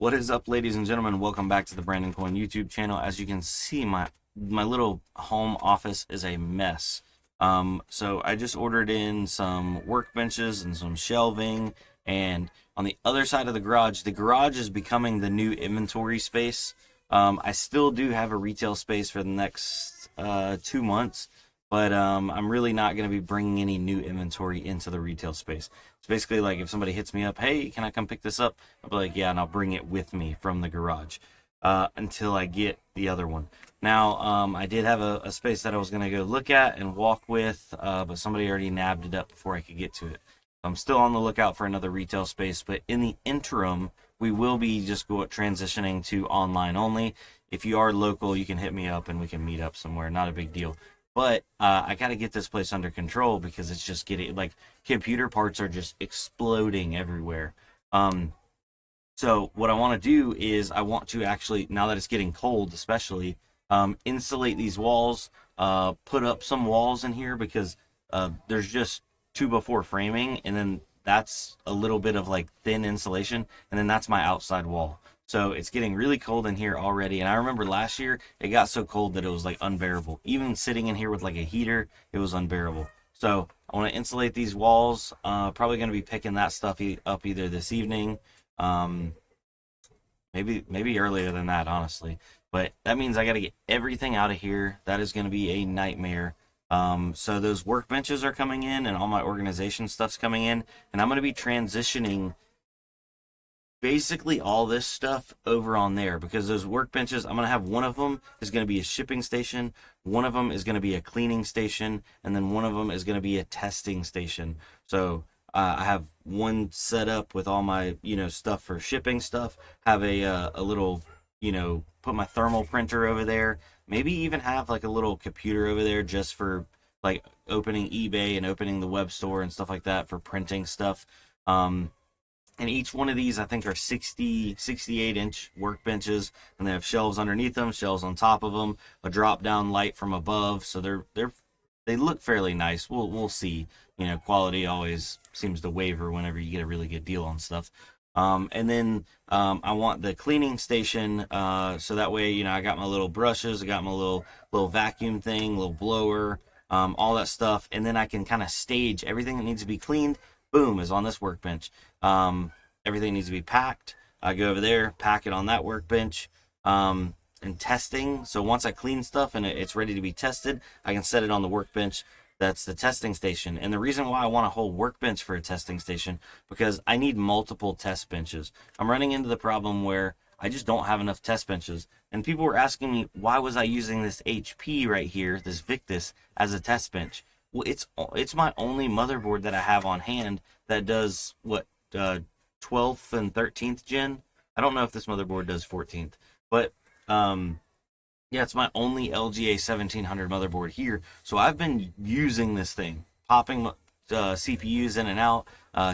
What is up, ladies and gentlemen? Welcome back to the Brandon Coin YouTube channel. As you can see, my little home office is a mess. So I just ordered in some workbenches and some shelving, and on the other side of the garage is becoming the new inventory space. I still do have a retail space for the next 2 months, but I'm really not going to be bringing any new inventory into the retail space. It's basically like if somebody hits me up, hey, can I come pick this up? I'll be like, yeah, and I'll bring it with me from the garage until I get the other one. Now, I did have a space that I was going to go look at and walk with, but somebody already nabbed it up before I could get to it. I'm still on the lookout for another retail space, but in the interim, we will be just transitioning to online only. If you are local, you can hit me up and we can meet up somewhere. Not a big deal. But I got to get this place under control because it's just getting, like, computer parts are just exploding everywhere. So what I want to do is I want to actually, now that it's getting cold especially, insulate these walls, put up some walls in here because there's just 2x4 framing, and then that's a little bit of like thin insulation, and then that's my outside wall. So it's getting really cold in here already, and I remember last year it got so cold that it was like unbearable. Even sitting in here with like a heater, it was unbearable. So I want to insulate these walls. Probably going to be picking that stuff up either this evening, maybe earlier than that, honestly. But that means I got to get everything out of here. That is going to be a nightmare. So those workbenches are coming in, and all my organization stuff's coming in, and I'm going to be transitioning basically all this stuff over on there, because those workbenches, I'm going to have one of them is going to be a shipping station, one of them is going to be a cleaning station, and then one of them is going to be a testing station. So I have one set up with all my stuff for shipping stuff, have a little put my thermal printer over there, maybe even have like a little computer over there just for like opening eBay and opening the web store and stuff like that for printing stuff. And each one of these, I think, are 68-inch workbenches, and they have shelves underneath them, shelves on top of them, a drop-down light from above. So they look fairly nice. We'll see. Quality always seems to waver whenever you get a really good deal on stuff. And then I want the cleaning station, so that way, I got my little brushes, I got my little vacuum thing, little blower, all that stuff, and then I can kind of stage everything that needs to be cleaned. Boom, is on this workbench. Everything needs to be packed. I go over there, pack it on that workbench. And testing. So once I clean stuff and it's ready to be tested, I can set it on the workbench. That's the testing station. And the reason why I want a whole workbench for a testing station, because I need multiple test benches. I'm running into the problem where I just don't have enough test benches. And people were asking me, why was I using this HP right here, this Victus, as a test bench? Well, it's my only motherboard that I have on hand that does, 12th and 13th gen? I don't know if this motherboard does 14th. But, yeah, it's my only LGA 1700 motherboard here. So I've been using this thing, popping CPUs in and out,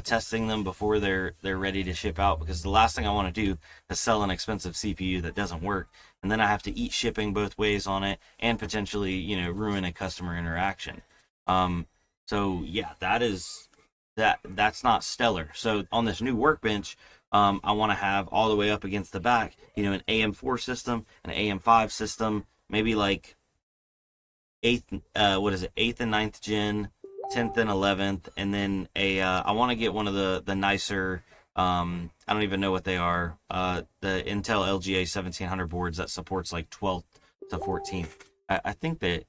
testing them before they're ready to ship out, because the last thing I want to do is sell an expensive CPU that doesn't work, and then I have to eat shipping both ways on it, and potentially, ruin a customer interaction. So yeah, that's not stellar. So on this new workbench, I want to have all the way up against the back, an AM4 system, an AM5 system, maybe like eighth and ninth gen, 10th and 11th, and then I want to get one of the nicer, I don't even know what they are, the Intel LGA 1700 boards that supports like 12th to 14th. I think that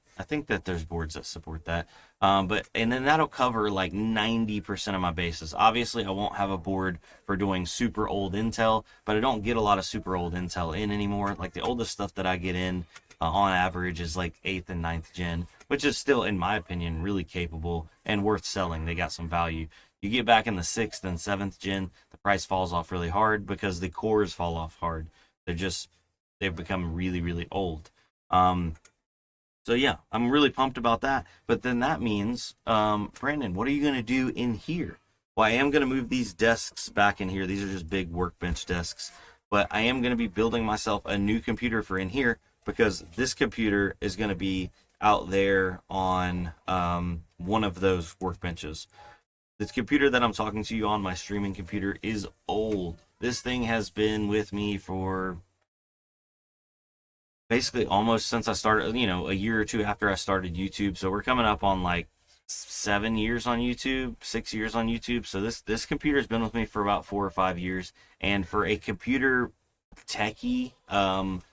there's boards that support that. And then that'll cover like 90% of my bases. Obviously, I won't have a board for doing super old Intel, but I don't get a lot of super old Intel in anymore. Like the oldest stuff that I get in on average is like 8th and ninth gen, which is still, in my opinion, really capable and worth selling. They got some value. You get back in the 6th and 7th gen, the price falls off really hard because the cores fall off hard. They've become really, really old. So yeah, I'm really pumped about that. But then that means, Brandon, what are you going to do in here? Well, I am going to move these desks back in here. These are just big workbench desks. But I am going to be building myself a new computer for in here, because this computer is going to be out there on one of those workbenches. This computer that I'm talking to you on, my streaming computer, is old. this thing has been with me for basically almost since I started, a year or two after I started YouTube. So we're coming up on like 7 years on YouTube, 6 years on YouTube. So this computer's been with me for about 4 or 5 years. And for a computer techie,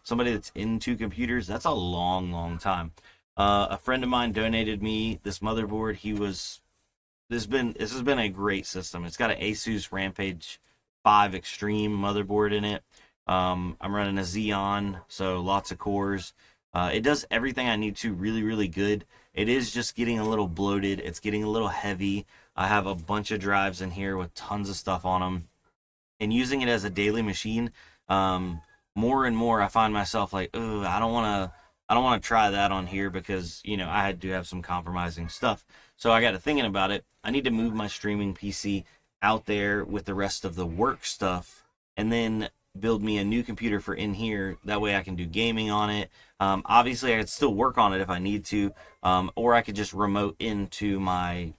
somebody that's into computers, that's a long, long time. A friend of mine donated me this motherboard. This has been a great system. It's got an Asus Rampage 5 Extreme motherboard in it. I'm running a Xeon, so lots of cores. It does everything I need to really, really good. It is just getting a little bloated. It's getting a little heavy. I have a bunch of drives in here with tons of stuff on them. And using it as a daily machine, um, more and more I find myself like, oh, I don't want to try that on here because I had to have some compromising stuff. So I got to thinking about it. I need to move my streaming PC out there with the rest of the work stuff, and then build me a new computer for in here. That way I can do gaming on it. Obviously, I could still work on it if I need to, or I could just remote into my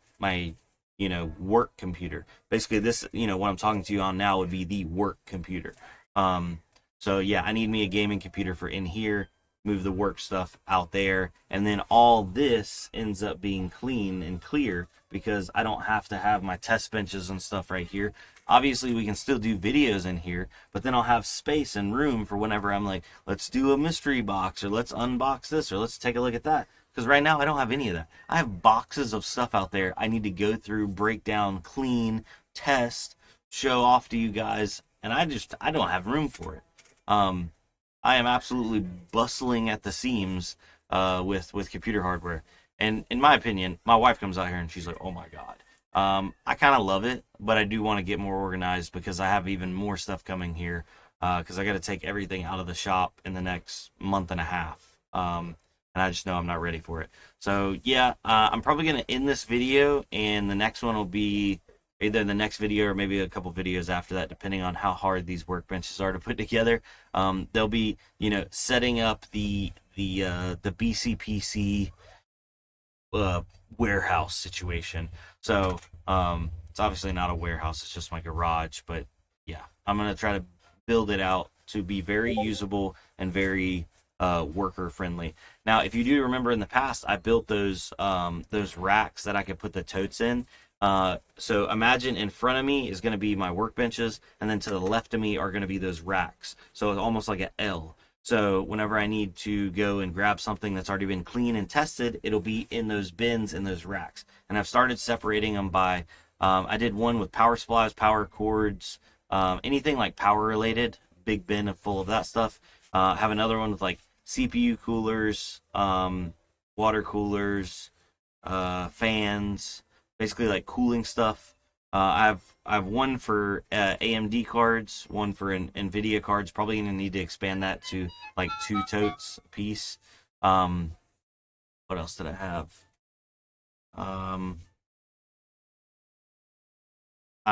work computer. Basically, this what I'm talking to you on now would be the work computer. So yeah, I need me a gaming computer for in here. Move the work stuff out there, and then all this ends up being clean and clear because I don't have to have my test benches and stuff right here. Obviously, we can still do videos in here, but then I'll have space and room for whenever I'm like, let's do a mystery box, or let's unbox this, or let's take a look at that. Because right now, I don't have any of that. I have boxes of stuff out there I need to go through, break down, clean, test, show off to you guys, and I don't have room for it. I am absolutely bustling at the seams with computer hardware. And in my opinion, my wife comes out here and she's like, "Oh my god." I kind of love it, but I do want to get more organized because I have even more stuff coming here. Because I got to take everything out of the shop in the next month and a half. And I just know I'm not ready for it. So yeah, I'm probably gonna end this video, and the next one will be either the next video or maybe a couple videos after that, depending on how hard these workbenches are to put together. They'll be, setting up the BCPC warehouse situation. So it's obviously not a warehouse; it's just my garage. But yeah, I'm gonna try to build it out to be very usable and very worker friendly. Now, if you do remember in the past, I built those racks that I could put the totes in. So imagine in front of me is going to be my workbenches, and then to the left of me are going to be those racks. So it's almost like an L. So whenever I need to go and grab something that's already been clean and tested, it'll be in those bins in those racks. And I've started separating them by, I did one with power supplies, power cords, anything like power related, big bin full of that stuff. I have another one with like CPU coolers, water coolers, fans, basically like cooling stuff. I have one for AMD cards, one for NVIDIA cards. Probably gonna need to expand that to like 2 totes a piece. What else did I have? I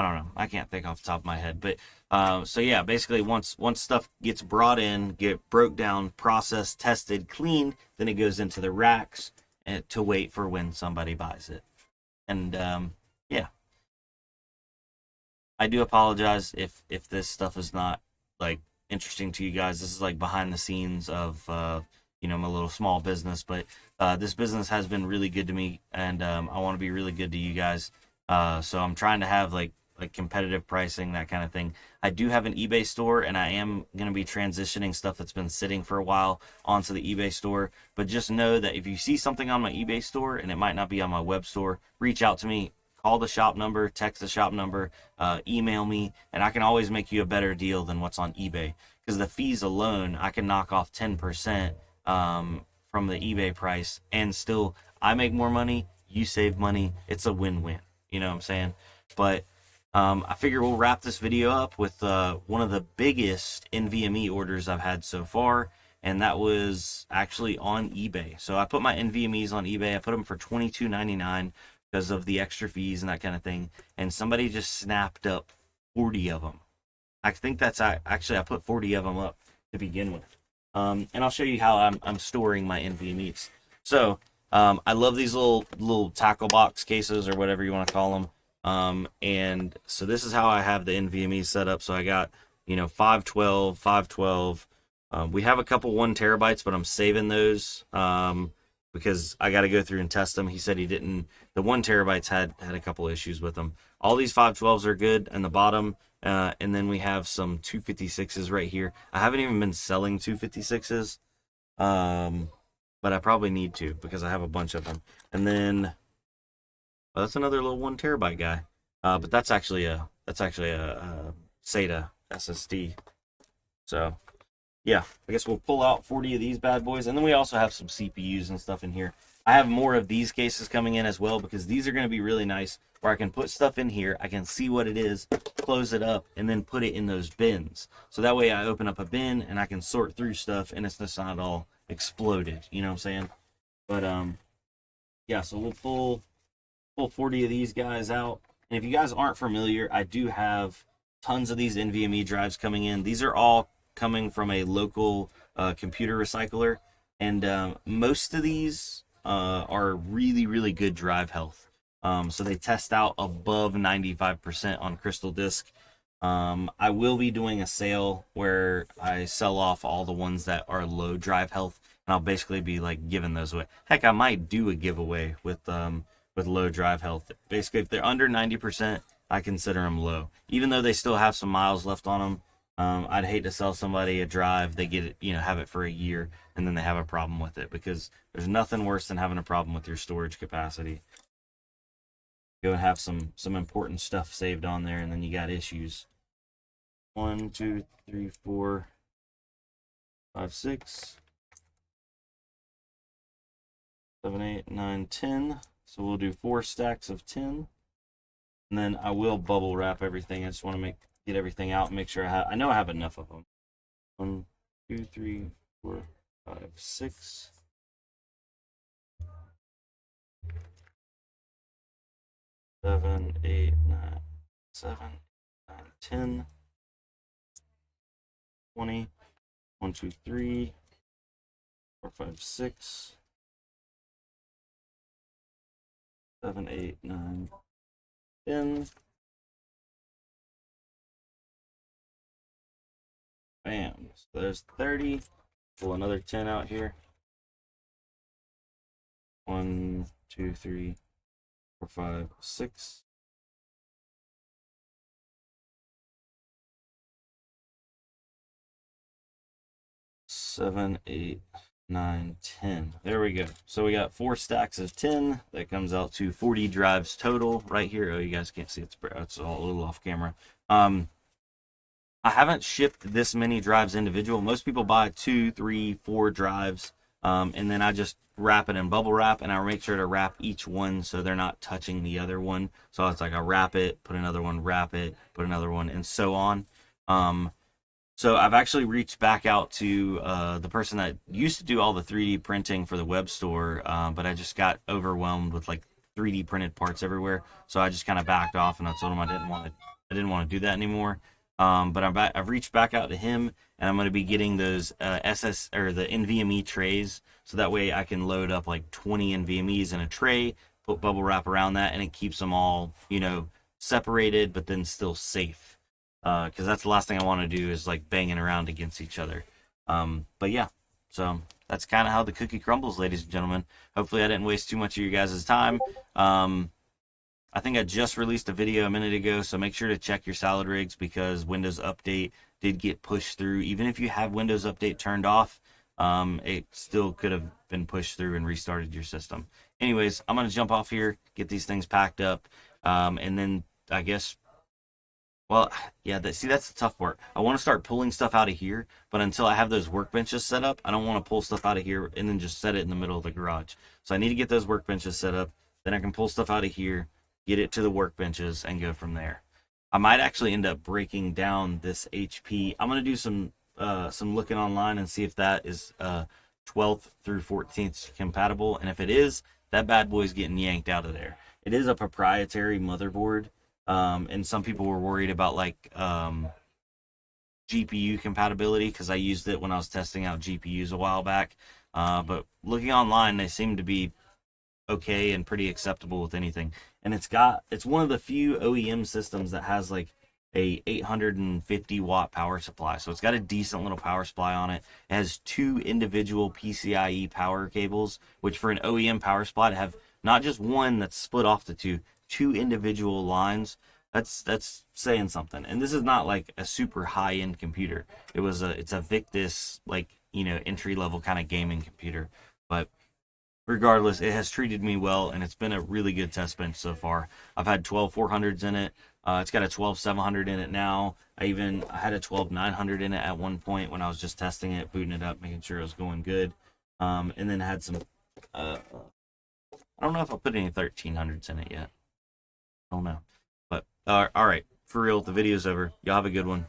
don't know. I can't think off the top of my head. But so yeah, basically once stuff gets brought in, get broke down, processed, tested, cleaned, then it goes into the racks to wait for when somebody buys it. And yeah, I do apologize if this stuff is not like interesting to you guys. This is like behind the scenes of my little small business, but this business has been really good to me, and I want to be really good to you guys. So I'm trying to have like competitive pricing, that kind of thing. I do have an eBay store, and I am going to be transitioning stuff that's been sitting for a while onto the eBay store. But just know that if you see something on my eBay store and it might not be on my web store, reach out to me. Call the shop number, text the shop number, email me, and I can always make you a better deal than what's on eBay. Because the fees alone, I can knock off 10% from the eBay price, and still I make more money, you save money. It's a win-win. You know what I'm saying? But I figure we'll wrap this video up with one of the biggest NVMe orders I've had so far, and that was actually on eBay. So I put my NVMe's on eBay. I put them for $22.99 because of the extra fees and that kind of thing. And somebody just snapped up 40 of them. I think that's actually I put 40 of them up to begin with. And I'll show you how I'm storing my NVMe's. So I love these little tackle box cases, or whatever you want to call them. And so this is how I have the NVMe set up. So I got 512, 512. We have a couple 1 terabytes, but I'm saving those because I got to go through and test them. He said he didn't. The 1 terabytes had a couple issues with them. All these 512s are good in the bottom, and then we have some 256s right here. I haven't even been selling 256s, but I probably need to because I have a bunch of them. And then that's another little 1 terabyte guy, but that's actually a SATA SSD. So yeah, I guess we'll pull out 40 of these bad boys, and then we also have some CPUs and stuff in here. I have more of these cases coming in as well because these are going to be really nice where I can put stuff in here, I can see what it is, close it up, and then put it in those bins. So that way I open up a bin and I can sort through stuff and it's just not all exploded, you know what I'm saying? But yeah, so we'll pull 40 of these guys out. And if you guys aren't familiar, I do have tons of these NVMe drives coming in. These are all coming from a local computer recycler, and most of these are really, really good drive health. So they test out above 95% on Crystal Disk. I will be doing a sale where I sell off all the ones that are low drive health, and I'll basically be like giving those away. Heck, I might do a giveaway with low drive health. Basically, if they're under 90%, I consider them low, even though they still have some miles left on them. I'd hate to sell somebody a drive, they get it, have it for a year, and then they have a problem with it, because there's nothing worse than having a problem with your storage capacity. Go and have some important stuff saved on there, and then you got issues. 1, 2, 3, 4, 5, 6, 7, 8, 9, 10. So we'll do 4 stacks of 10, and then I will bubble wrap everything. I just want to get everything out and make sure I know I have enough of them. 1, 2, 3, 4, 5, 6. 7, 8, 9, 7, 9, 10, 20. 1, 2, 3, 4, 5, 6, 7, 8, 9, 10. Bam. So there's 30. Pull another 10 out here. 1, 2, 3, 4, 5, 6. 7, 8, 9, 10. There we go. So we got 4 stacks of 10. That comes out to 40 drives total right here. Oh, you guys can't see it's all a little off camera. I haven't shipped this many drives individual. Most people buy 2, 3, 4 drives, and then I just wrap it in bubble wrap, and I make sure to wrap each one so they're not touching the other one. So it's like I wrap it, put another one, wrap it, put another one, and so on. So I've actually reached back out to the person that used to do all the 3D printing for the web store, but I just got overwhelmed with like 3D printed parts everywhere. So I just kind of backed off, and I told him I didn't want to do that anymore. But I've reached back out to him, and I'm going to be getting those SS or the NVMe trays, so that way I can load up like 20 NVMe's in a tray, put bubble wrap around that, and it keeps them all separated, but then still safe. Because that's the last thing I want to do is like banging around against each other. But yeah, so that's kind of how the cookie crumbles, ladies and gentlemen. Hopefully I didn't waste too much of you guys' time. I think I just released a video a minute ago, so make sure to check your salad rigs, because Windows Update did get pushed through. Even if you have Windows Update turned off, it still could have been pushed through and restarted your system. Anyways, I'm going to jump off here, get these things packed up, and then I guess... Well, yeah, that's the tough part. I want to start pulling stuff out of here, but until I have those workbenches set up, I don't want to pull stuff out of here and then just set it in the middle of the garage. So I need to get those workbenches set up, then I can pull stuff out of here, get it to the workbenches, and go from there. I might actually end up breaking down this HP. I'm going to do some looking online and see if that is 12th through 14th compatible, and if it is, that bad boy's getting yanked out of there. It is a proprietary motherboard. And some people were worried about like GPU compatibility, because I used it when I was testing out GPUs a while back. But looking online, they seem to be okay and pretty acceptable with anything. And it's one of the few OEM systems that has like a 850 watt power supply. So it's got a decent little power supply on it. It has two individual PCIe power cables, which for an OEM power supply to have not just one that's split off the two individual lines, that's saying something. And this is not like a super high end computer. It's a Victus, like, entry level kind of gaming computer. But regardless, it has treated me well, and it's been a really good test bench so far. I've had 12 400s in it. It's got a 12 700 in it now. I had a 12 900 in it at one point when I was just testing it, booting it up, making sure it was going good. And then had some. I don't know if I put any 1300s in it yet. I don't know. But all right, for real, the video's over. Y'all have a good one.